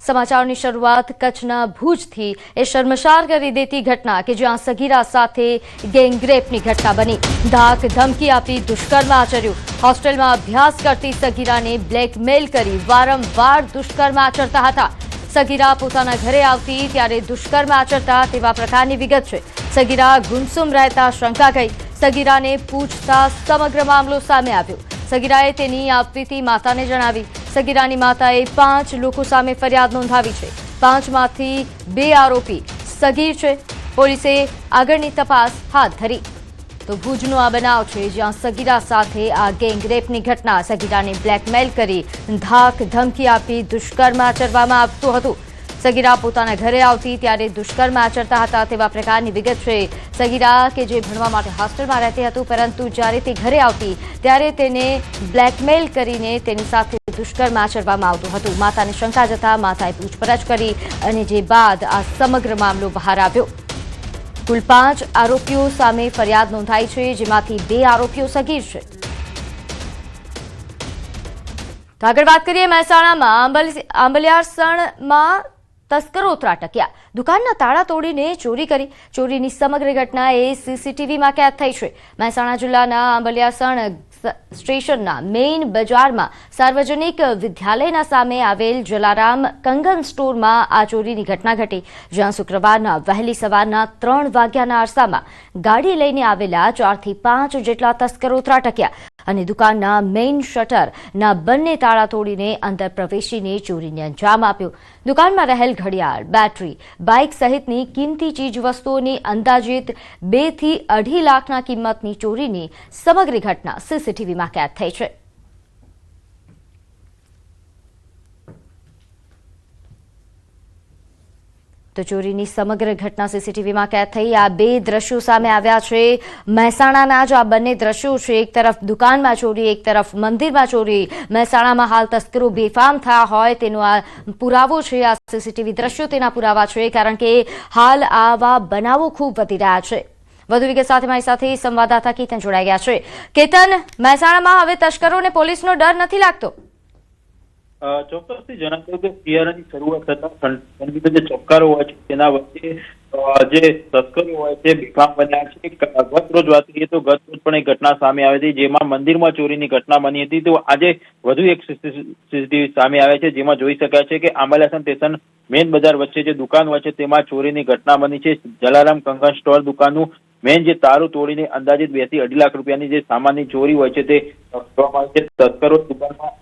સમાચારની શરૂઆત કચ્છના ભુજથી એ શર્મસાર કરી દેતી ઘટના કે જ્યાં સગીરા સાથે ગેંગરેપની ઘટના બની। ધાક ધમકી આપી દુષ્કર્મ આચર્યું। હોસ્ટેલમાં અભ્યાસ કરતી સગીરાને બ્લેકમેલ કરી વારંવાર દુષ્કર્મ આચરતા હતા। સગીરા પોતાના ઘરે આવતી ત્યારે દુષ્કર્મ આચરતા તેવા પ્રકારની વિગત છે। સગીરા ગુમસુમ રહેતા શંકા ગઈ। સગીરાને પૂછતા સમગ્ર મામલો સામે આવ્યો। સગીરાએ તેની આપવીતી માતાને જણાવી। સગીરાની માતાએ 5 લોકો સામે ફરિયાદ નોંધાવી છે। 5માંથી 2 આરોપી સગીર છે। પોલીસે આગળની તપાસ હાથ ધરી। તો ભુજનો આ બનાવ છે જ્યાં સગીરા સાથે આ ગેંગરેપની ઘટના। સગીરાને બ્લેકમેલ કરી ધાક ધમકી આપી દુષ્કર્મ આચરવામાં આવતું હતું। સગીરા પોતાના ઘરે આવતી ત્યારે દુષ્કર્મ આચરતા હતા તેવા પ્રકારની વિગત છે। સગીરા કે જે ભણવા માટે હોસ્ટેલમાં રહેતી હતી પરંતુ જ્યારે તે ઘરે આવતી ત્યારે તેને બ્લેકમેલ કરીને તેની સાથે દુષ્કર્મ આચરવામાં આવતું હતું। માતાને શંકા જતા માતાએ પૂછપરછ કરી અને જે બાદ આ સમગ્ર મામલો બહાર આવ્યો। કુલ 5 આરોપીઓ સામે ફરિયાદ નોંધાઈ છે જેમાંથી 2 આરોપીઓ સગીર છે। તો આગળ વાત કરીએ મહેસાણામાં આંબલિયાસણમાં તસ્કરો ત્રાટક્યા। દુકાનના તાળા તોડીને ચોરી કરી। ચોરીની સમગ્ર ઘટના એ સીસીટીવીમાં કેદ થઈ છે। મહેસાણા જિલ્લાના આંબલિયાસણ સ્ટેશનના મેઇન બજારમાં સાર્વજનિક વિદ્યાલયના સામે આવેલ જલારામ કંગન સ્ટોરમાં આ ચોરીની ઘટના ઘટી। જ્યાં શુક્રવારના વહેલી સવારના 3 વાગ્યાના અરસામાં ગાડી લઈને આવેલા 4 થી 5 જેટલા તસ્કરો ત્રાટક્યા અને દુકાનના મેઇન શટરના બંને તાળા તોડીને અંદર પ્રવેશીને ચોરીને અંજામ આપ્યો। દુકાનમાં રહેલ ઘડિયાળ, બેટરી, બાઇક સહિતની કિંમતી ચીજવસ્તુઓની અંદાજિત 2 થી 2.5 લાખના કિંમતની ચોરીની સમગ્ર ઘટના સીસીટીવીમાં કેદ થઈ છે। તો ચોરીની સમગ્ર ઘટના સીસીટીવીમાં કેદ થઈ। આ 2 દ્રશ્યો સામે આવ્યા છે। મહેસાણાના જ આ બંને દ્રશ્યો છે। એક તરફ દુકાનમાં ચોરી, એક તરફ મંદિરમાં ચોરી। મહેસાણામાં હાલ તસ્કરો બેફામ થયા હોય તેનો આ પુરાવો છે। આ સીસીટીવી દ્રશ્યો તેના પુરાવા છે કારણ કે હાલ આવા બનાવો ખૂબ વધી રહ્યા છે। વધુ વિગત સાથે મારી સાથે સંવાદદાતા કેતન જોડાઈ ગયા છે। કેતન, મહેસાણામાં હવે તસ્કરોને પોલીસનો ડર નથી લાગતો? ચોક્કસથી જણાવ્યું કે શિયાળાની શરૂઆત થતા ઠંડીનો જે ચોક્કારો હોય છે તેના વચ્ચે જે તસ્કરો હોય છે બેફામ બન્યા છે। ગત રોજ વાત કરીએ તો ગત રોજ પણ એક ઘટના સામે આવી હતી જેમાં મંદિરમાં ચોરીની ઘટના બની હતી। તો આજે વધુ એક સીસીટીવી સામે આવે છે જેમાં જોઈ શકાય છે કે આંબલિયાસણ સ્ટેશન મેઇન બજાર વચ્ચે જે દુકાન હોય છે તેમાં ચોરીની ઘટના બની છે। જલારામ કંગન સ્ટોર દુકાનનું મેઇન જે તારું તોડીને અંદાજિત 2 થી 2.5 લાખ રૂપિયાની જે સામાનની ચોરી હોય છે તે કરવામાં આવી છે। તસ્કરો દુકાનમાં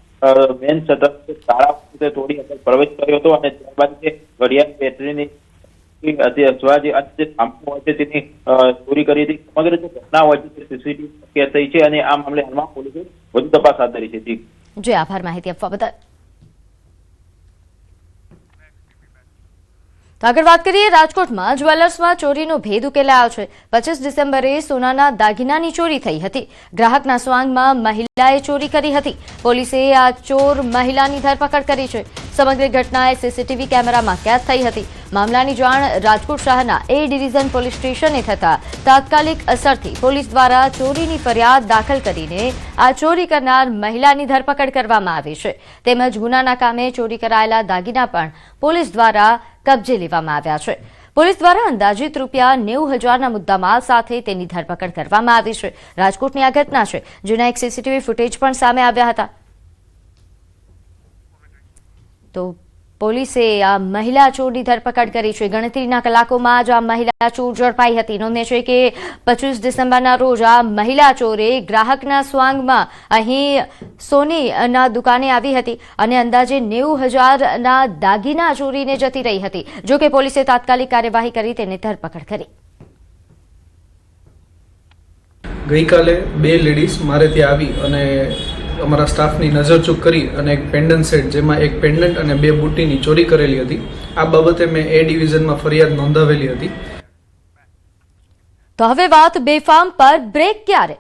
મેન શટર તાળા તોડી અંદર પ્રવેશ કર્યો હતો અને ત્યારબાદ જે ઘડિયાળ, બેટરીની અથવા જે અન્ય સામાન હોય છે તેની ચોરી કરી હતી। સમગ્ર જે ઘટના હોય છે તે સીસીટીવી કેદ થઈ છે અને આ મામલે હાલમાં પોલીસે વધુ તપાસ હાથ ધરી છે। જી આભાર માહિતી આપવા બદલ। તો આગળ વાત કરીએ રાજકોટમાં જ્વેલર્સમાં ચોરીનો ભેદ ઉકેલાયો છે। 25 ડિસેમ્બરે સોનાના દાગીનાની ચોરી થઈ હતી। ગ્રાહકના સ્વાંગમાં મહિલાએ ચોરી કરી હતી। પોલીસે આ ચોર મહિલાની ધરપકડ કરી છે। સમગ્ર ઘટનાએ સીસીટીવી કેમેરામાં કેદ થઈ હતી। મામલાની જાણ રાજકોટ શહેરના A ડિવિઝન પોલીસ સ્ટેશને થતા તાત્કાલિક અસરથી પોલીસ દ્વારા ચોરીની ફરિયાદ દાખલ કરીને આ ચોરી કરનાર મહિલાની ધરપકડ કરવામાં આવી છે। તેમજ ગુનાના કામે ચોરી કરાયેલા દાગીના પણ પોલીસ દ્વારા કબજે લેવામાં આવ્યા છે। પોલીસ દ્વારા અંદાજિત રૂપિયા 90,000ના મુદ્દામાલ સાથે તેની ધરપકડ કરવામાં આવી છે। રાજકોટની આ ઘટના છે જેના એક સીસીટીવી ફૂટેજ પણ સામે આવ્યા હતા। તો પોલીસે આ મહિલા ચોરની ધરપકડ કરી છે। ગણતરીના કલાકોમાં જ આ મહિલા ચોર ઝડપાઈ હતી। નોંધે છે કે 25 ડિસેમ્બરના રોજ આ મહિલા ચોરે ગ્રાહકના સ્વાંગમાં અહીં સોનીના દુકાને આવી હતી અને અંદાજે 90,000ના દાગીના ચોરીને જતી રહી હતી। જો કે પોલીસે તાત્કાલિક કાર્યવાહી કરી તેને ધરપકડ કરી। ગઈકાલે 2 લેડીઝ મારે ત્યાં આવી અને અમારા સ્ટાફની નજરચૂક કરી અને એક પેન્ડન્ટ સેટ જેમાં એક પેન્ડન્ટ અને 2 બુટ્ટીની ચોરી કરેલી હતી। આ બાબતે મેં A ડિવિઝનમાં ફરિયાદ નોંધાવેલી હતી। તો હવે વાત બેફામ પર બ્રેક ક્યારે?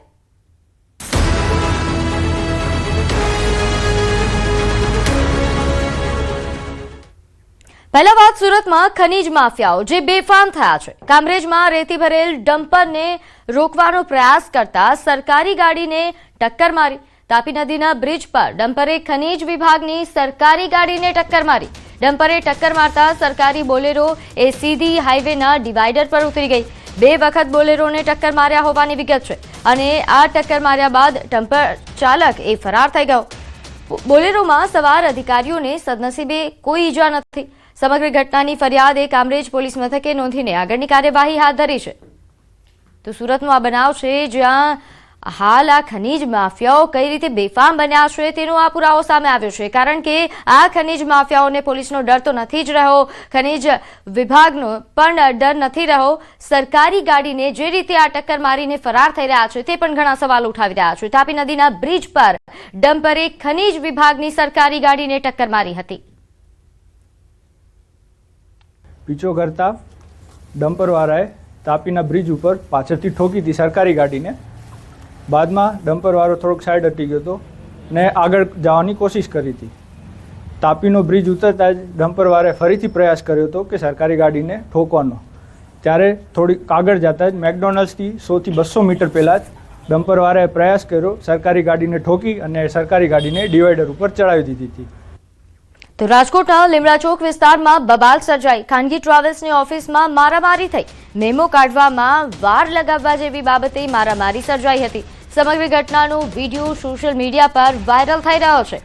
પહેલા વાત સુરતમાં ખનીજ માફિયાઓ જે બેફામ થયા છે। કામરેજમાં રેતી ભરેલ ડમ્પરને રોકવાનો પ્રયાસ કરતા સરકારી ગાડીને ટક્કર મારી। તાપી નદીના બ્રિજ પર ડમ્પરે ખનીજ વિભાગની સરકારી ગાડીને ટક્કર મારી. ડમ્પરે ટક્કર મારતા સરકારી બોલેરો એ સીધી હાઈવેના ડિવાઈડર પર ઉતરી ગઈ. 2 વખત બોલેરોને ટક્કર માર્યા હોવાની વિગત છે અને આ ટક્કર માર્યા બાદ ડમ્પર ચાલક એ ફરાર થઈ ગયો. બોલેરોમાં સવાર અધિકારીઓને સદનસીબે કોઈ ઈજા નથી. સમગ્ર ઘટનાની ફરિયાદ કામરેજ પોલીસ મથકે નોંધીને આગળની કાર્યવાહી હાથ ધરી છે. તો સુરતનો આ બનાવ છે જ્યાં હાલ આ ખનીજ માફિયાઓ કઈ રીતે બેફામ બન્યા છે તેનો આ પુરાવો સામે આવ્યો છે. કારણ કે આ ખનીજ માફિયાઓને પોલીસનો ડર તો નથી જ રહ્યો, ખનીજ વિભાગનો પણ ડર નથી રહ્યો. સરકારી ગાડીને જે રીતે આ ટક્કર મારીને ફરાર થઈ રહ્યા છે તે પણ ઘણા સવાલો ઉઠાવી રહ્યા છે. તાપી નદીના બ્રિજ પર ડમ્પરે ખનીજ વિભાગની સરકારી ગાડીને ટક્કર મારી હતી. પીછો કરતા ડમ્પરવાળાએ તાપીના બ્રિજ ઉપર પાછળથી ઠોકી હતી સરકારી ગાડીને. બાદમાં ડમ્પરવાળો થોડોક સાઈડ હટી ગયો હતો ને આગળ જવાની કોશિશ કરી હતી. તાપીનો બ્રિજ ઉતરતા જ ડમ્પરવાળાએ ફરીથી પ્રયાસ કર્યો હતો કે સરકારી ગાડીને ઠોકવાનો. ત્યારે થોડીક આગળ જતા જ મેકડોનલ્ડ્સથી 100 થી 200 મીટર પહેલાં જ ડમ્પરવાળાએ પ્રયાસ કર્યો સરકારી ગાડીને ઠોકી અને સરકારી ગાડીને ડિવાઈડર ઉપર ચડાવી દીધી હતી. તો રાજકોટના લીમડા ચોક વિસ્તારમાં બબાલ સર્જાઈ. ખાનગી ટ્રાવેલ્સની ઓફિસમાં મારામારી થઈ. મેમો કાઢવામાં વાર લગાવવા જેવી બાબતે મારામારી સર્જાઈ હતી. સમગ્ર ઘટનાનો વિડીયો સોશિયલ મીડિયા પર વાયરલ થઈ રહ્યો છે.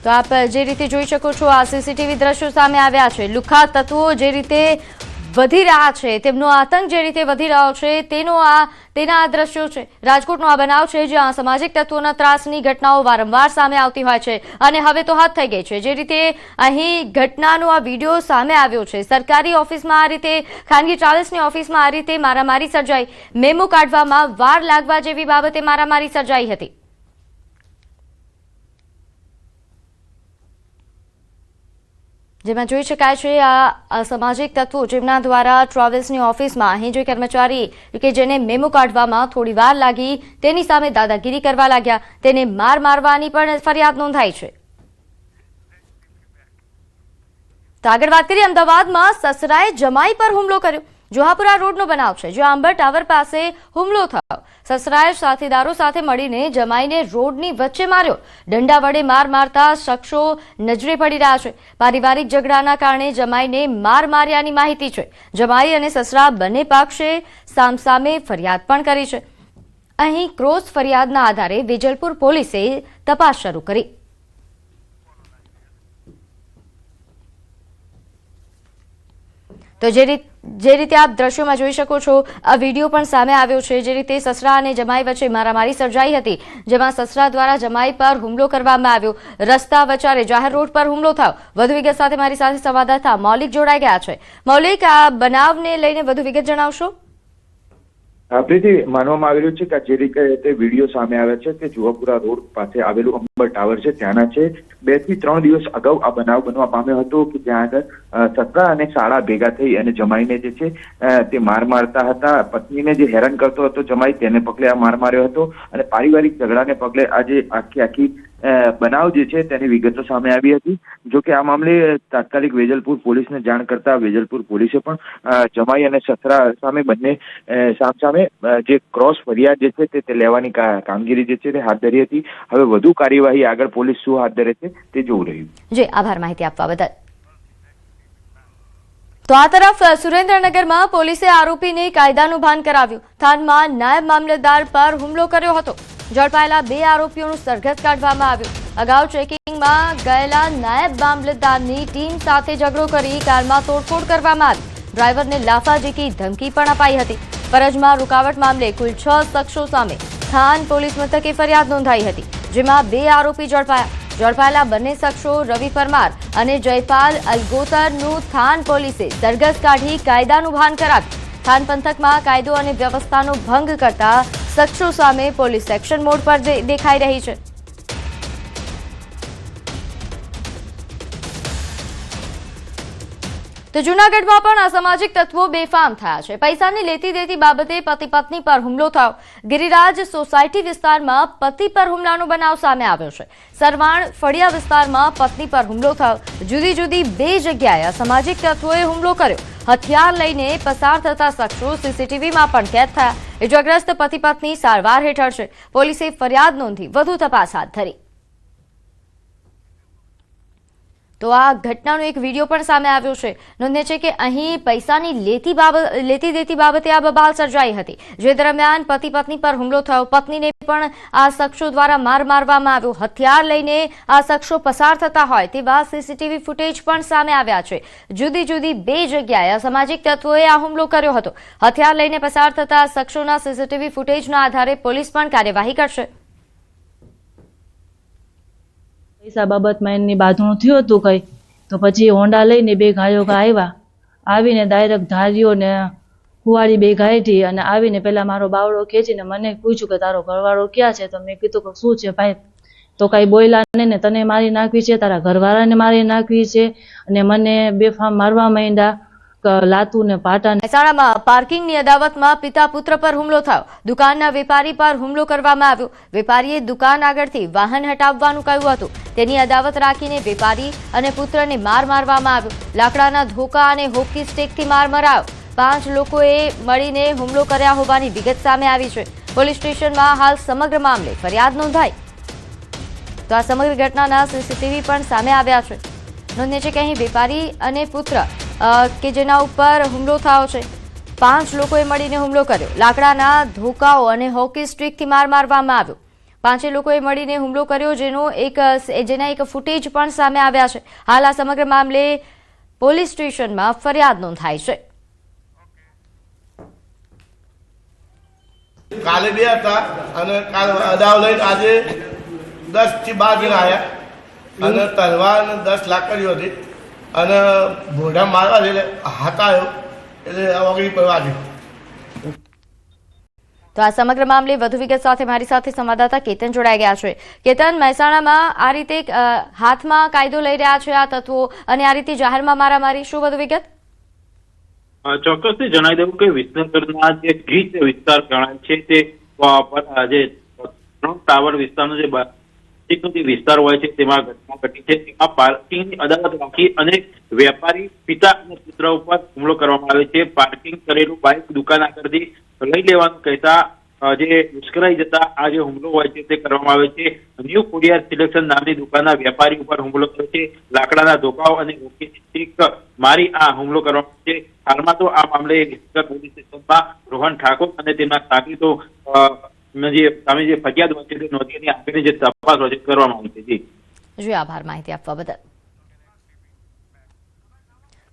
તો આપ જે રીતે જોઈ શકો છો આ સીસીટીવી દ્રશ્યો સામે આવ્યા છે. લુખ્ખા તત્વો જે રીતે વધી રહ્યા છે, તેમનો આતંક જે રીતે વધી રહ્યો છે તેના આ દ્રશ્યો છે. રાજકોટનો આ બનાવ છે જ્યાં સામાજિક તત્વોના ત્રાસની ઘટનાઓ વારંવાર સામે આવતી હોય છે અને હવે તો હદ થઈ ગઈ છે. જે રીતે અહીં ઘટનાનો આ વિડીયો સામે આવ્યો છે, સરકારી ઓફિસમાં આ રીતે, ખાનગી ટ્રાવેલ્સની ઓફિસમાં આ રીતે મારામારી સર્જાઈ. મેમો કાઢવામાં વાર લાગવા જેવી બાબતે મારામારી સર્જાઈ હતી. જેમાં જોઈ શકાય છે આ સામાજિક તત્વો જેમના દ્વારા ટ્રાવેલ્સની ઓફિસમાં અહીં જે કર્મચારી કે જેને મેમો કાઢવામાં થોડી વાર લાગી તેની સામે દાદાગીરી કરવા લાગ્યા, તેને મારવાની પણ ફરિયાદ નોંધાઈ છે. તો આગળ વાત કરીએ, અમદાવાદમાં સસરાએ જમાઈ પર હુમલો કર્યો. જોહાપુરા રોડનો બનાવ છે જ્યાં આંબર ટાવર પાસે હુમલો થયો. સસરાએ સાથીદારો સાથે મળીને જમાઈને રોડની વચ્ચે માર્યો. દંડા વડે માર મારતા શખ્સો નજરે પડી રહ્યા છે. પારિવારિક ઝઘડાના કારણે જમાઈને માર્યાની માહિતી છે. જમાઈ અને સસરા બંને પક્ષે સામસામે ફરિયાદ પણ કરી છે. અહીં ક્રોસ ફરિયાદના આધારે વેજલપુર પોલીસે તપાસ શરૂ કરી. તો જે રીતે આપ દ્રશ્યોમાં જોઈ શકો છો આ વિડીયો પણ સામે આવ્યો છે. જે રીતે સસરા અને જમાઈ વચ્ચે મારામારી સર્જાઈ હતી જેમાં સસરા દ્વારા જમાઈ પર હુમલો કરવામાં આવ્યો. રસ્તા વચારે જાહેર રોડ પર હુમલો થયો. વધુ વિગત સાથે મારી સાથે સંવાદદાતા મૌલિક જોડાઈ ગયા છે. મૌલિક, આ બનાવને લઈને વધુ વિગત જણાવશો? પ્રીતિ, માનવામાં આવી રહ્યું છે કે જે રીતે વિડીયો સામે આવ્યા છે તે જોહાપુરા રોડ પાસે આવેલું અંબર ટાવર છે ત્યાંના છે. 2 થી 3 દિવસ અગાઉ આ બનાવ બનવા પામ્યો હતો કે જ્યાં આગળ સસરા અને સાળા ભેગા થઈ અને જમાઈને જે છે તે મારતા હતા. પત્નીને જે હેરાન કરતો હતો જમાઈ, તેને પગલે આ માર્યો હતો અને પારિવારિક ઝઘડાને પગલે આજે આખી બનાવ જે છે તેની વિગતો સામે આવી હતી. જો કે આ મામલે તાત્કાલિક વેજલપુર પોલીસને જાણ કરતા વેજલપુર પોલીસે પણ જમાઈ અને સસરા સામે બંને સામસામે જે ક્રોસ ફરિયાદ જે છે તે લેવાની કામગીરી જે છે તે હાથ ધરી હતી. હવે વધુ કાર્યવાહી આગળ પોલીસ શું હાથ ધરે છે તે જોવું રહ્યું. જી, આભાર માહિતી આપવા બદલ. તો આ તરફ સુરેન્દ્રનગરમાં પોલીસે આરોપીને કાયદાનું ભાન કરાવ્યું. થાનમાં નાયબ મામલતદાર પર હુમલો કર્યો હતો. ઝડપાયેલા 2 આરોપીઓનું સરઘસ કાઢવામાં આવ્યું. અગાઉ ચેકિંગમાં ગયેલા નાયબ મામલતદારની ટીમ સાથે ઝઘડો કરી કારમાં તોડફોડ કરવામાં આવી. ડ્રાઈવરને લાફા ઝીકી ધમકી પણ અપાઈ હતી. ફરજમાં રૂકાવટ મામલે કુલ 6 શખ્સો સામે થાન પોલીસ મથકે ફરિયાદ નોંધાઈ હતી જેમાં 2 આરોપી ઝડપાયા. ઝડપાયેલા બંને શખ્સો રવિ પરમાર અને જયપાલ અલગોતરનું થાન પોલીસે સરઘસ કાઢી કાયદાનું ભાન કરાવ્યું. થાન પંથકમાં કાયદો અને વ્યવસ્થાનો ભંગ કરતા શખ્સો સામે પોલીસ એક્શન મોડ પર દેખાઈ રહી છે. તો જૂનાગઢમાં પણ અસામાજિક તત્વો બેફામ થયા છે. પૈસાની લેતી દેતી બાબતે પતિ પત્ની પર હુમલો થયો. ગિરિરાજ સોસાયટી વિસ્તારમાં પતિ પર હુમલાનો બનાવ સામે આવ્યો છે. સરવાણ ફળિયા વિસ્તારમાં પત્ની પર હુમલો થયો. જુદી જુદી 2 જગ્યાએ અસામાજિક તત્વોએ હુમલો કર્યો. હથિયાર લઈને પસાર થતા શખ્સો સીસીટીવીમાં પણ કેદ થયા. ઇજાગ્રસ્ત પતિ પત્ની સારવાર હેઠળ છે. પોલીસે ફરિયાદ નોંધી વધુ તપાસ હાથ ધરી. તો આ ઘટનાનો એક વિડીયો પણ સામે આવ્યો છે. નોંધનીય છે કે અહીં પૈસાની લેતી દેતી બાબતે આ બબાલ સર્જાઈ હતી, જે દરમિયાન પતિ પત્ની પર હુમલો થયો. પત્નીને પણ આ શખ્સો દ્વારા માર મારવામાં આવ્યો. હથિયાર લઈને આ શખ્સો પસાર થતા હોય તેવા સીસીટીવી ફૂટેજ પણ સામે આવ્યા છે. જુદી જુદી 2 જગ્યાએ અસામાજિક તત્વોએ આ હુમલો કર્યો હતો. હથિયાર લઈને પસાર થતા શખ્સોના સીસીટીવી ફૂટેજના આધારે પોલીસ પણ કાર્યવાહી કરશે. પૈસા બાબતમાં એની બાંધણું થયું હતું કઈ, તો પછી હોન્ડા લઈને 2 ગાયો આવ્યા. આવીને ડાયરેક્ટ ધાર્યો ને કુવાડી 2 ગાયથી અને આવીને પેલા મારો બાવડો ખેંચીને મને પૂછ્યું કે તારો ઘરવાળો ક્યાં છે? તો મેં કીધું કે શું છે ભાઈ? તો કઈ બોલ્યા નહીં ને, તને મારી નાખવી છે, તારા ઘરવાળાને મારી નાખવી છે, અને મને બેફામ મારવા માંડ્યા, લાતું ને પાટા. મહેસાણામાં પાર્કિંગની અદાવતમાં પિતા પુત્ર પર હુમલો થયો. દુકાનના વેપારી પર હુમલો કરવામાં આવ્યો. વેપારીએ દુકાન આગળથી વાહન હટાવવાનું કહ્યું હતું. તેની અદાવત રાખીને વેપારી અને પુત્રને માર મારવામાં આવ્યો. લાકડાના ધોકા અને હોકી સ્ટિકથી માર મરાયો. 5 લોકોએ મળીને હુમલો કર્યા હોવાની વિગત સામે આવી છે. પોલીસ સ્ટેશનમાં હાલ સમગ્ર મામલે ફરિયાદ નોંધાઈ. તો આ સમગ્ર ઘટનાના સીસીટીવી પણ સામે આવ્યા છે. નોંધનીય છે કે અહીં વેપારી અને પુત્ર કે જેના ઉપર હુમલો થયો છે, 5 લોકોએ મળીને હુમલો કર્યો. લાકડાના ધોકાઓ અને હોકી સ્ટિકથી માર મારવામાં આવ્યો. 5 લોકોએ મળીને હુમલો કર્યો, જેના એક ફૂટેજ પણ સામે આવ્યા છે. હાલ આ સમગ્ર મામલે પોલીસ સ્ટેશનમાં ફરિયાદ નોંધાઈ છે. કાલે 2 હતા અને કાલ અદાવ લઈને આજે 10 થી 12 જણા આવ્યા અને તલવાર અને 10 લાકડીઓ હતી અને ભોંડા મારવા એટલે હાથ આવ્યો એટલે ઓગળી પડવા દે. તો આ સમગ્ર મામલે વધુ વિગત સાથે મારી સાથે સંવાદદાતા કેતન જોડાઈ ગયા છે. કેતન, મહેસાણામાં આ રીતે હાથમાં કાયદો લઈ રહ્યા છે આ તત્વો અને આ રીતે જાહેરમાં મારામારી, શું વધુ વિગત? ચોક્કસથી જણાવી દઉં કે વિસનગરના જે ગીચ વિસ્તાર ગણાય છે તે જે ટાવર વિસ્તારનો જે વિસ્તાર હોય છે તેમાં ઘટના ઘટી છે. તેમાં પાર્કિંગની અદાવત રાખી અને વેપારી પિતા અને પુત્ર ઉપર હુમલો કરવામાં આવે છે. પાર્કિંગ કરેલું બાઇક દુકાન આગળથી લઈ લેવાનું કહેતા જે ઉશ્કેરાઈ જતા આ જે હુમલો હોય છે તે કરવામાં આવે છે. ન્યૂ કુરિયર સિલેક્શન નામની દુકાનના વેપારી ઉપર હુમલો કર્યો છે. લાકડાના ધોકાઓ અને હોકી સ્ટિક મારી આ હુમલો કરવામાં આવે છે. હાલમાં તો આ મામલે પોલીસ સ્ટેશનમાં રોહન ઠાકોર અને તેમના સાગરીતો સામે જે ફરિયાદ હોય છે તે નોંધીને આગળની જે તપાસ હોય છે કરવામાં આવી છે. જી આભાર માહિતી આપવા બદલ.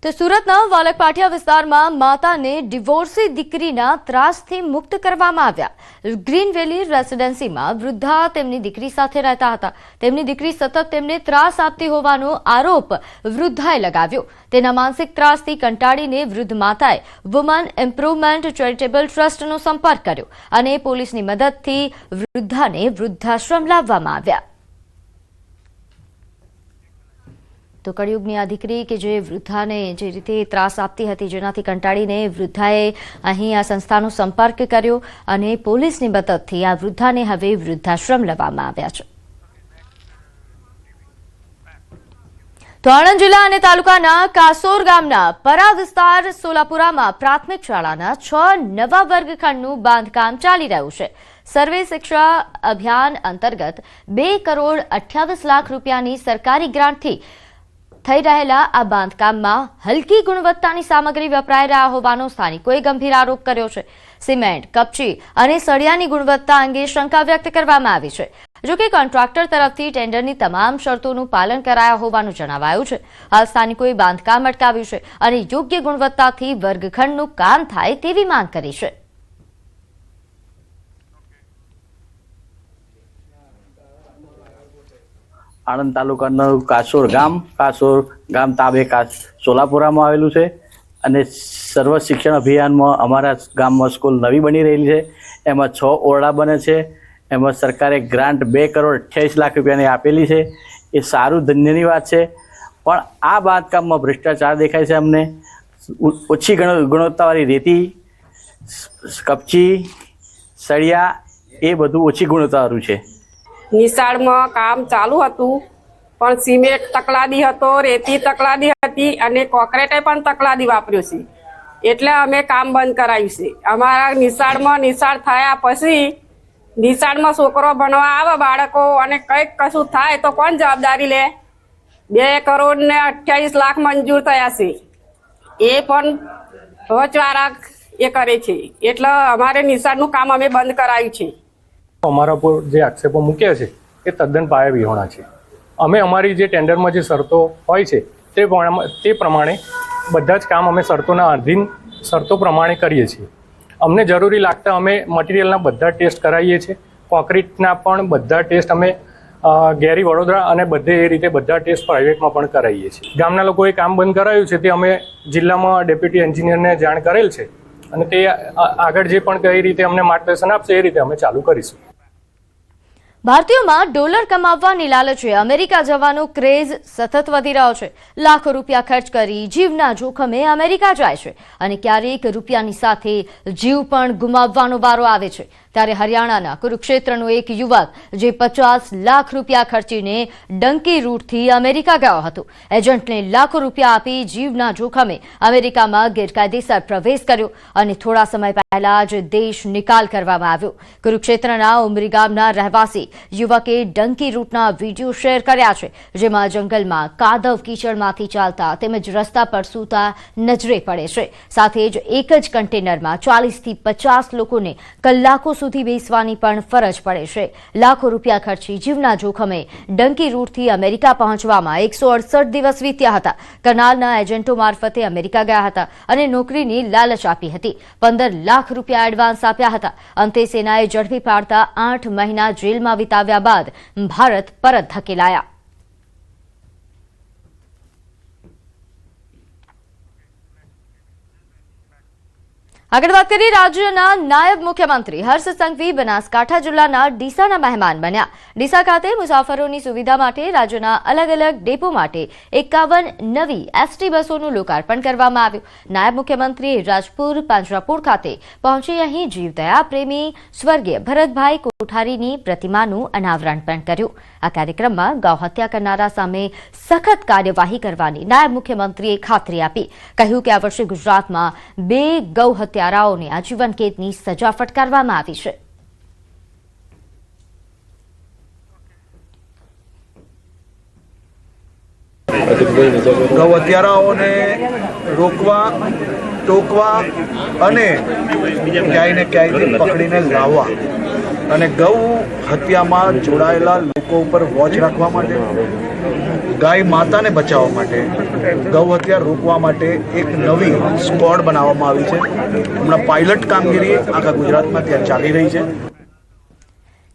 તો સુરતના વાલકપાટિયા વિસ્તારમાં માતાને ડિવોર્સી દીકરીના ત્રાસથી મુક્ત કરવામાં આવ્યા. ગ્રીન વેલી રેસિડેન્સીમાં વૃદ્ધા તેમની દીકરી સાથે રહેતા હતા. તેમની દીકરી સતત તેમને ત્રાસ આપતી હોવાનો આરોપ વૃદ્ધાએ લગાવ્યો. તેના માનસિક ત્રાસથી કંટાળીને વૃદ્ધ માતાએ વુમન ઇમ્પ્રુવમેન્ટ ચેરિટેબલ ટ્રસ્ટનો સંપર્ક કર્યો અને પોલીસની મદદથી વૃદ્ધાને વૃદ્ધાશ્રમ લાવવામાં આવ્યા. તો કળિયુગની આ દીકરી કે જે વૃદ્ધાને જે રીતે ત્રાસ આપતી હતી, જેનાથી કંટાળીને વૃદ્ધાએ અહીં આ સંસ્થાનો સંપર્ક કર્યો અને પોલીસની મદદથી આ વૃદ્ધાને હવે વૃદ્ધાશ્રમ લાવવામાં આવ્યા છે. તો આણંદ જિલ્લા અને તાલુકાના કાસોર ગામના પરા વિસ્તાર સોલાપુરામાં પ્રાથમિક શાળાના 6 નવા વર્ગખંડનું બાંધકામ ચાલી રહ્યું છે. સર્વે શિક્ષા અભિયાન અંતર્ગત 2 કરોડ 28 લાખ રૂપિયાની સરકારી ગ્રાન્ટથી થઈ રહેલા આ બાંધકામમાં હલકી ગુણવત્તાની સામગ્રી વપરાઈ રહ્યા હોવાનો સ્થાનિકોએ ગંભીર આરોપ કર્યો છે. સિમેન્ટ, કપચી અને સળિયાની ગુણવત્તા અંગે શંકા વ્યક્ત કરવામાં આવી છે. જોકે કોન્ટ્રાક્ટર તરફથી ટેન્ડરની તમામ શરતોનું પાલન કરાયા હોવાનું જણાવાયું છે. હાલ સ્થાનિકોએ બાંધકામ અટકાવ્યું છે અને યોગ્ય ગુણવત્તાથી વર્ગખંડનું કામ થાય તેવી માંગ કરી છે. આણંદ તાલુકાનું કાસોર ગામ તાબે સોલાપુરામાં આવેલું છે અને સર્વ શિક્ષણ અભિયાનમાં અમારા ગામમાં સ્કૂલ નવી બની રહેલી છે. એમાં 6 ઓરડા બને છે. એમાં સરકારે ગ્રાન્ટ 2 કરોડ 28 લાખ રૂપિયાની આપેલી છે. એ સારું ધન્યની વાત છે, પણ આ બાંધકામમાં ભ્રષ્ટાચાર દેખાય છે. અમને ઓછી ગુણવત્તાવાળી રેતી, કપચી, સળિયા એ બધું ઓછી ગુણવત્તાવાળું છે. નિશાળમાં કામ ચાલુ હતું, પણ સિમેન્ટ તકલાદી હતો, રેતી તકલાદી હતી અને કોન્ક્રીટ પણ તકલાદી વાપર્યો છે. એટલે અમે કામ બંધ કરાવ્યું છે. અમારા નિશાળ થયા પછી નિશાળમાં છોકરો ભણવા આવે બાળકો અને કંઈક કશું થાય તો કોણ જવાબદારી લે? 2 કરોડ ને 28 લાખ મંજૂર થયા છે, એ પણ વચવાળા એ કરે છે. એટલે અમારે નિશાળનું કામ અમે બંધ કરાવ્યું છે. અમારા પર જે આક્ષેપો મૂક્યા છે એ તદ્દન પાયાવિહોણા છે. અમે અમારી જે ટેન્ડરમાં જે શરતો હોય છે તે પ્રમાણે બધા જ કામ અમે શરતોના અધીન શરતો પ્રમાણે કરીએ છીએ. અમને જરૂરી લાગતા અમે મટીરિયલના બધા ટેસ્ટ કરાવીએ છીએ. કોન્ક્રીટના પણ બધા ટેસ્ટ અમે ગેરી વડોદરા અને બધે એ રીતે બધા ટેસ્ટ પ્રાઇવેટમાં પણ કરાવીએ છીએ. ગામના લોકોએ કામ બંધ કરાવ્યું છે તે અમે જિલ્લામાં ડેપ્યુટી એન્જિનિયરને જાણ કરેલ છે અને તે આગળ જે પણ કઈ રીતે અમને માર્ગદર્શન આપશે એ રીતે અમે ચાલુ કરીશું. ભારતીયોમાં ડોલર કમાવવાની લાલચે અમેરિકા જવાનો ક્રેઝ સતત વધી રહ્યો છે. લાખો રૂપિયા ખર્ચ કરી જીવના જોખમે અમેરિકા જાય છે અને ક્યારેક રૂપિયાની સાથે જીવ પણ ગુમાવવાનો વારો આવે છે. ત્યારે હરિયાણાના કુરુક્ષેત્રનો એક યુવક જે 50 લાખ રૂપિયા ખર્ચીને ડંકી રૂટથી અમેરિકા ગયો હતો, એજન્ટને લાખો રૂપિયા આપી જીવના જોખમે અમેરિકામાં ગેરકાયદેસર પ્રવેશ કર્યો અને થોડા સમય પહેલા જ દેશ નિકાલ કરવામાં આવ્યો. કુરુક્ષેત્રના ઉમરી ગામના રહેવાસી યુવકે ડંકી રૂટના વિડીયો શેર કર્યા છે, જેમાં જંગલમાં કાદવ કીચડમાંથી ચાલતા તેમજ રસ્તા પર સૂતા નજરે પડે છે. સાથે જ એક જ કન્ટેનરમાં 40 થી 50 લોકોને કલાકો સુધી બેસવાની પણ ફરજ પડે છે. લાખો રૂપિયા ખર્ચી જીવના જોખમે ડંકી રૂટથી અમેરિકા પહોંચવામાં 168 દિવસ વીત્યા હતા. કરનાલના એજન્ટો મારફતે અમેરિકા ગયા હતા અને નોકરીની લાલચ આપી હતી. 15 લાખ રૂપિયા એડવાન્સ આપ્યા હતા. અંતે સેનાએ ઝડપી પાડતા 8 મહિના જેલમાં વિતાવ્યા બાદ ભારત પરત ધકેલાયા. આગળ વાત કરીએ, રાજ્યના નાયબ મુખ્યમંત્રી હર્ષ સંઘવી બનાસકાંઠા જિલ્લાના ડીસાના મહેમાન બન્યા. ડીસા ખાતે મુસાફરોની સુવિધા માટે રાજ્યના અલગ અલગ ડેપો માટે 51 નવી એસટી બસોનું લોકાર્પણ કરવામાં આવ્યું. નાયબ મુખ્યમંત્રીએ રાજપુર પાંજરાપોળ ખાતે પહોંચી અહીં જીવદયા પ્રેમી સ્વર્ગીય ભરતભાઈ કોઠારીની પ્રતિમાનું અનાવરણ પણ કર્યું. આ કાર્યક્રમમાં ગૌહત્યા કરનારા સામે સખત કાર્યવાહી કરવાની નાયબ મુખ્યમંત્રીએ ખાતરી આપી. કહ્યું કે આ વર્ષે ગુજરાતમાં 2 ગૌહત્યારાઓને આજીવન કેદની સજા ફટકારવામાં આવી છે. ગૌ હત્યારાઓને રોકવા, ટોકવા અને ક્યાંય ને ક્યાંયથી પકડીને લાવવા અને ગૌ હત્યામાં જોડાયેલા લોકો ઉપર વોચ રાખવા માટે, ગાય માતાને બચાવવા માટે, ગૌ હત્યા રોકવા માટે એક નવી સ્ક્વોડ બનાવવામાં આવી છે. હમણાં પાયલટ કામગીરી આખા ગુજરાતમાં ત્યાં ચાલી રહી છે.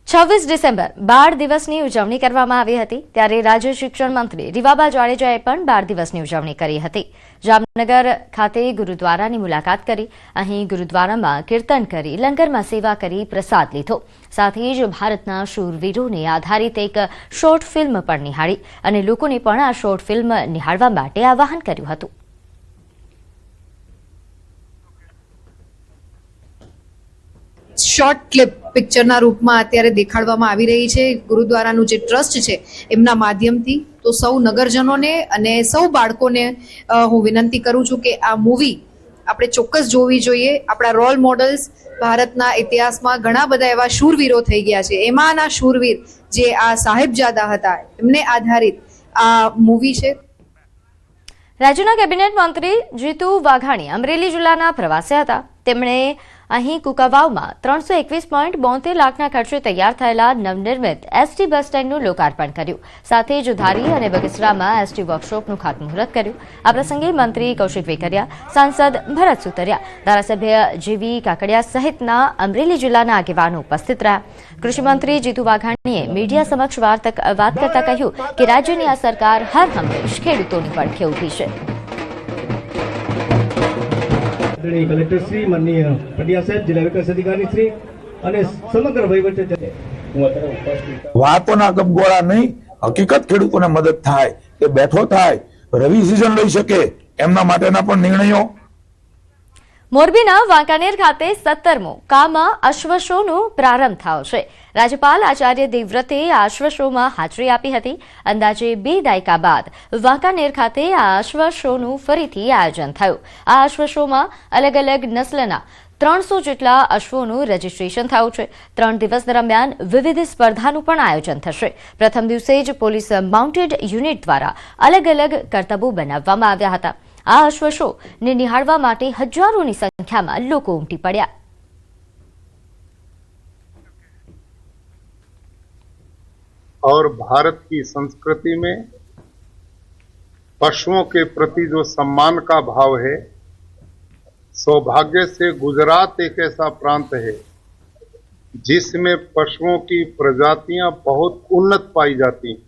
26 ડિસેમ્બર બાળ દિવસની ઉજવણી કરવામાં આવી હતી. ત્યારે રાજ્ય શિક્ષણ મંત્રી રીવાબા જાડેજાએ પણ બાળ દિવસની ઉજવણી કરી હતી. જામનગર ખાતે ગુરુદ્વારાની મુલાકાત કરી. અહીં ગુરુદ્વારામાં કીર્તન કરી, લંગરમાં સેવા કરી, પ્રસાદ લીધો. સાથે જ ભારતના શૂરવીરોને આધારિત એક શોર્ટ ફિલ્મ પણ નિહાળી અને લોકોને પણ આ શોર્ટ ફિલ્મ નિહાળવા માટે આહ્વાન કર્યું હતું. શોર્ટ ક્લિપ પિક્ચરના રૂપમાં અત્યારે દેખાડવામાં આવી રહી છે ગુરુદ્વારાનું જે ટ્રસ્ટ છે એમના માધ્યમથી. તો સૌ નગરજનોને અને સૌ બાળકોને હું વિનંતી કરું છું કે આ મૂવી આપણે ચોક્કસ જોવી જોઈએ. આપણા રોલ મોડલ્સ ભારતના ઇતિહાસમાં ઘણા બધા એવા શૂરવીરો થઈ ગયા છે. એમાંના શૂરવીર જે આ સાહેબજાદા હતા એમને આધારિત આ મૂવી છે. રાજ્યના કેબિનેટ મંત્રી જીતુ વાઘાણી અમરેલી જિલ્લાના પ્રવાસે હતા. તેમણે અહીં કુકાવાવમાં 321.72 લાખના ખર્ચે તૈયાર થયેલા નવનિર્મિત એસટી બસ સ્ટેન્ડનું લોકાર્પણ કર્યું. સાથે જ ધારી અને બગસરામાં એસટી વર્કશોપનું ખાતમુહૂર્ત કર્યું. આ પ્રસંગે મંત્રી કૌશિક વેકરિયા, સાંસદ ભરત સુતરિયા, ધારાસભ્ય જીવી કાકડિયા સહિતના અમરેલી જિલ્લાના આગેવાનો ઉપસ્થિત રહ્યા. કૃષિમંત્રી જીતુ વાઘાણીએ મીડિયા સમક્ષ વાત કરતા કહ્યું કે રાજ્યની આ સરકાર હર હંમેશ ખેડૂતોની પડખે ઊભી છે. કલેક્ટર શ્રી, માનનીય પટિયા સાહેબ, જિલ્લા વિકાસ અધિકારી શ્રી અને સમગ્ર વહીવટ વાતોના ગપગોળા નહીં, હકીકત ખેડૂતોને મદદ થાય, એ બેઠો થાય, રવિ સિઝન લઈ શકે એમના માટેના પણ નિર્ણયો. મોરબીના વાંકાનેર ખાતે 17મો કામાં અશ્વ શોનો પ્રારંભ થયો છે. રાજ્યપાલ આચાર્ય દેવવ્રતે આ અશ્વ શોમાં હાજરી આપી હતી. અંદાજે 2 દાયકા બાદ વાંકાનેર ખાતે આ અશ્વ શોનું ફરીથી આયોજન થયું. આ અશ્વ શોમાં અલગ અલગ નસ્લના 300 જેટલા અશ્વોનું રજીસ્ટ્રેશન થયું છે. 3 દિવસ દરમિયાન વિવિધ સ્પર્ધાનું પણ આયોજન થશે. પ્રથમ દિવસે જ પોલીસ માઉન્ટેડ યુનિટ દ્વારા અલગ અલગ કરતબો બનાવવામાં આવ્યા હતા. આ અશ્વ શોને નિહાળવા માટે હજારોની સંખ્યામાં લોકો ઉમટી પડ્યા. और भारत की संस्कृति में पशुओं के प्रति जो सम्मान का भाव है, सौभाग्य से गुजरात एक ऐसा प्रांत है जिसमें पशुओं की प्रजातियां बहुत उन्नत पाई जाती हैं.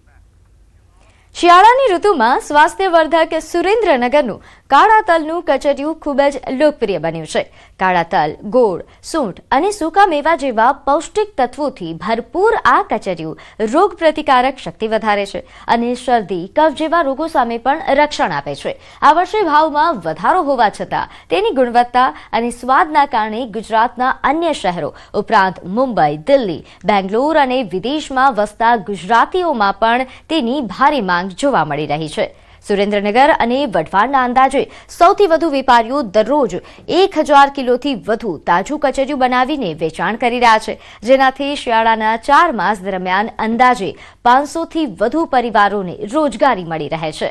શિયાળાની ઋતુમાં સ્વાસ્થ્યવર્ધક સુરેન્દ્રનગરનું કાળા તલનું કચરિયું ખૂબ જ લોકપ્રિય બન્યું છે. કાળા તલ, ગોળ, સૂંઠ અને સૂકા મેવા જેવા પૌષ્ટિક તત્વોથી ભરપૂર આ કચરિયું રોગ પ્રતિકારક શક્તિ વધારે છે અને શરદી, કફ જેવા રોગો સામે પણ રક્ષણ આપે છે. આ વર્ષે ભાવમાં વધારો હોવા છતાં તેની ગુણવત્તા અને સ્વાદના કારણે ગુજરાતના અન્ય શહેરો ઉપરાંત મુંબઈ, દિલ્હી, બેંગ્લોર અને વિદેશમાં વસતા ગુજરાતીઓમાં પણ તેની ભારે માંગ જોવા મળી રહી છે. સુરેન્દ્રનગર અને વઢવાણના અંદાજે સૌથી વધુ વેપારીઓ દરરોજ 1000 કિલોથી વધુ તાજું કચરિયું બનાવીને વેચાણ કરી રહ્યા છે, જેનાથી શિયાળાના 4 માસ દરમિયાન અંદાજે 500થી વધુ પરિવારોને રોજગારી મળી રહે છે.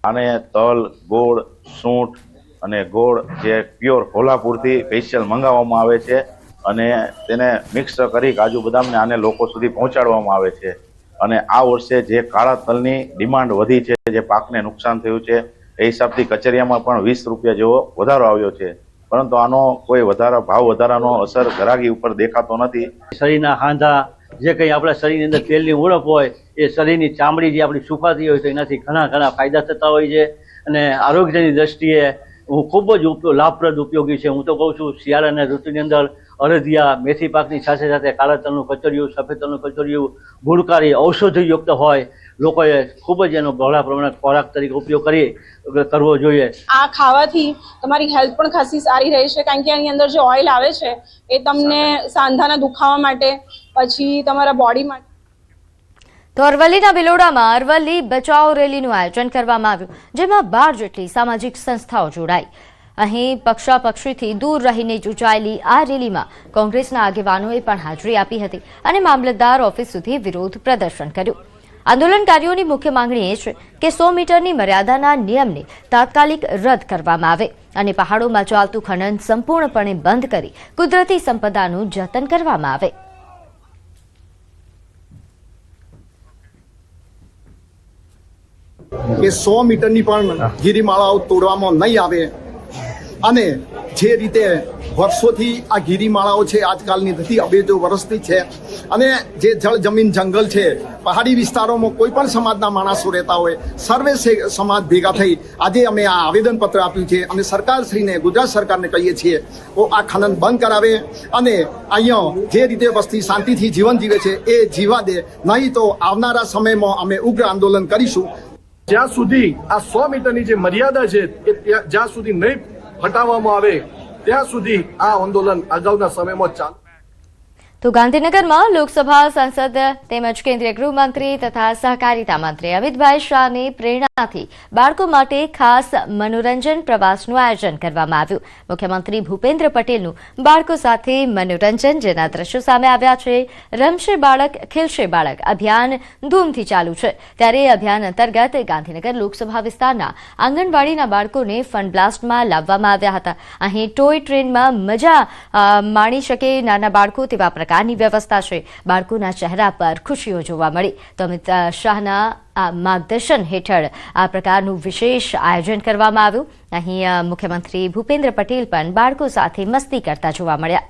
અને તલ, ગોળ, સૂંઠ અને ગોળ જે પ્યોર કોલ્હાપુરથી સ્પેશિયલ મંગાવવામાં આવે છે અને તેને મિક્સ કરી કાજુ બદામને આને લોકો સુધી પહોંચાડવામાં આવે છે. અને આ વર્ષે જે કાળા તલની ડિમાન્ડ વધી છે, જે પાકને નુકસાન થયું છે, એ હિસાબથી કચરિયામાં પણ 20 રૂપિયા જેવો વધારો આવ્યો છે. પરંતુ આનો કોઈ ભાવ વધારાનો અસર ગ્રાહકી ઉપર દેખાતો નથી. શરીરના હાંધા, જે કંઈ આપણા શરીરની અંદર તેલની ઉણપ હોય, એ શરીરની ચામડી જે આપણી સુકાતી હોય તો એનાથી ઘણા ફાયદા થતા હોય છે. અને આરોગ્યની દ્રષ્ટિએ હું ખૂબ જ લાભપ્રદ ઉપયોગી છે. હું તો કહું છું શિયાળાના ઋતુની અંદર અડદિયા, મેથી પાકની સાથે સાથે કાળા તલનું કચરિયું, સફેદ તલનું કચરિયું ગુણકારી ઔષધિયુક્ત હોય, લોકોએ ખૂબ જ એનો બહોળા પ્રમાણમાં ખોરાક તરીકે ઉપયોગ કરવો જોઈએ. આ ખાવાથી તમારી હેલ્થ પણ ખાસી સારી રહે છે, કારણ કે આની અંદર જે ઓઇલ આવે છે એ તમને સાંધાના દુખાવા માટે, પછી તમારા બોડી માટે. તો અરવલ્લીના બિલોડામાં અરવલ્લી બચાવ રેલીનું આયોજન કરવામાં આવ્યું, જેમાં 12 જેટલી સામાજિક સંસ્થાઓ જોડાઈ. અહીં પક્ષાપક્ષીથી દૂર રહીને યોજાયેલી આ રેલીમાં કોંગ્રેસના આગેવાનોએ પણ હાજરી આપી હતી અને મામલતદાર ઓફિસ સુધી વિરોધ પ્રદર્શન કર્યું. આંદોલનકારીઓની મુખ્ય માંગણી એ છે કે 100 મીટરની મર્યાદાના નિયમને તાત્કાલિક રદ કરવામાં આવે અને પહાડોમાં ચાલતું ખનન સંપૂર્ણપણે બંધ કરી કુદરતી સંપદાનું જતન કરવામાં આવે. કે 100 મીટરની પણ ગિરિમાળાઓ તોડવામાં નહીં આવે અને જે રીતે વર્ષોથી આ ગિરિમાળાઓ છે આજકાલની નથી, અબેજો વર્ષથી છે. અને જે જળ જમીન જંગલ છે, પહાડી વિસ્તારોમાં કોઈ પણ સમાજના માણસો રહેતા હોય, સર્વે સમાજ ભેગા થઈ આજે અમે આ આવેદનપત્ર આપ્યું છે અને સરકારશ્રીને, ગુજરાત સરકારને કહીએ છીએ તો આ ખનન બંધ કરાવે અને અહીંયા જે રીતે વસ્તી શાંતિથી જીવન જીવે છે એ જીવા દે, નહીં તો આવનારા સમયમાં અમે ઉગ્ર આંદોલન કરીશું. જ્યાં સુધી આ 100 મીટરની જે મર્યાદા છે એ જ્યાં સુધી નહીં હટાવવામાં આવે ત્યાં સુધી આ આંદોલન અગાઉના સમયમાં ચાલુ. તો ગાંધીનગરમાં લોકસભા સાંસદ તેમજ કેન્દ્રીય ગૃહમંત્રી તથા સહકારિતા મંત્રી અમિતભાઈ શાહની પ્રેરણાથી બાળકો માટે ખાસ મનોરંજન પ્રવાસનું આયોજન કરવામાં આવ્યું. મુખ્યમંત્રી ભૂપેન્દ્ર પટેલનું બાળકો સાથે મનોરંજન, જેના દ્રશ્યો સામે આવ્યા છે. રમશે બાળક, ખીલશે બાળક અભિયાન ધૂમથી ચાલુ છે, ત્યારે અભિયાન અંતર્ગત ગાંધીનગર લોકસભા વિસ્તારના આંગણવાડીના બાળકોને ફન બ્લાસ્ટમાં લાવવામાં આવ્યા હતા. અહીં ટોય ટ્રેનમાં મજા માણી શકે નાના બાળકો તેવા પ્રકારની વ્યવસ્થા છે. બાળકોના ચહેરા પર ખુશીઓ જોવા મળી. તો અમિત શાહના માર્ગદર્શન હેઠળ આ પ્રકારનું વિશેષ આયોજન કરવામાં આવ્યું. અહીં મુખ્યમંત્રી ભૂપેન્દ્ર પટેલ પણ બાળકો સાથે મસ્તી કરતા જોવા મળ્યા.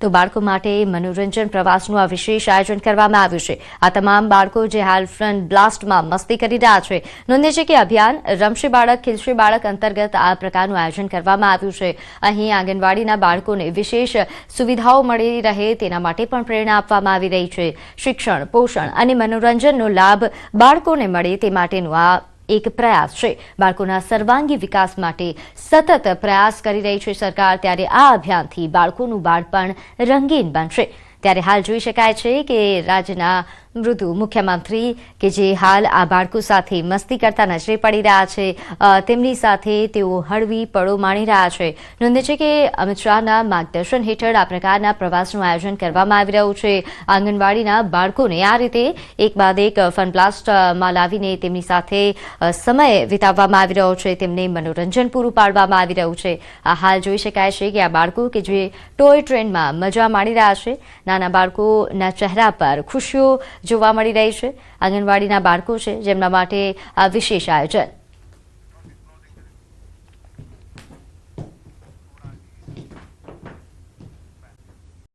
તો બાળકો માટે મનોરંજન પ્રવાસનું આ વિશેષ આયોજન કરવામાં આવ્યું છે. આ તમામ બાળકો જે હાલ ફન બ્લાસ્ટમાં મસ્તી કરી રહ્યા છે. નોંધે છે કે અભિયાન રમશે બાળક ખીલશે બાળક અંતર્ગત આ પ્રકારનું આયોજન કરવામાં આવ્યું છે. અહીં આંગણવાડીના બાળકોને વિશેષ સુવિધાઓ મળી રહે તેના માટે પણ પ્રેરણા આપવામાં આવી રહી છે. શિક્ષણ, પોષણ અને મનોરંજનનો લાભ બાળકોને મળે તે માટેનું આ એક પ્રયાસ છે. બાળકોના સર્વાંગી વિકાસ માટે સતત પ્રયાસ કરી રહી છે સરકાર. ત્યારે આ અભિયાનથી બાળકોનું બાળપણ રંગીન બનશે. ત્યારે હાલ જોઈ શકાય છે કે રાજ્યના મૃદુ મુખ્યમંત્રી કે જે હાલ આ બાળકો સાથે મસ્તી કરતા નજરે પડી રહ્યા છે, તેમની સાથે તેઓ હળવી પળો માણી રહ્યા છે. નોંધે છે કે અમિત શાહના માર્ગદર્શન હેઠળ આ પ્રકારના પ્રવાસનું આયોજન કરવામાં આવી રહ્યું છે. આંગણવાડીના બાળકોને આ રીતે એક બાદ એક ફન બ્લાસ્ટમાં લાવીને તેમની સાથે સમય વિતાવવામાં આવી રહ્યો છે. તેમને મનોરંજન પૂરું પાડવામાં આવી રહ્યું છે. આ હાલ જોઈ શકાય છે કે આ બાળકો કે જે ટોય ટ્રેનમાં મજા માણી રહ્યા છે, નાના બાળકોના ચહેરા પર ખુશીઓ જોવા મળી રહી છે. આંગણવાડીના બાળકો છે જેમના માટે આ વિશેષ આયોજન.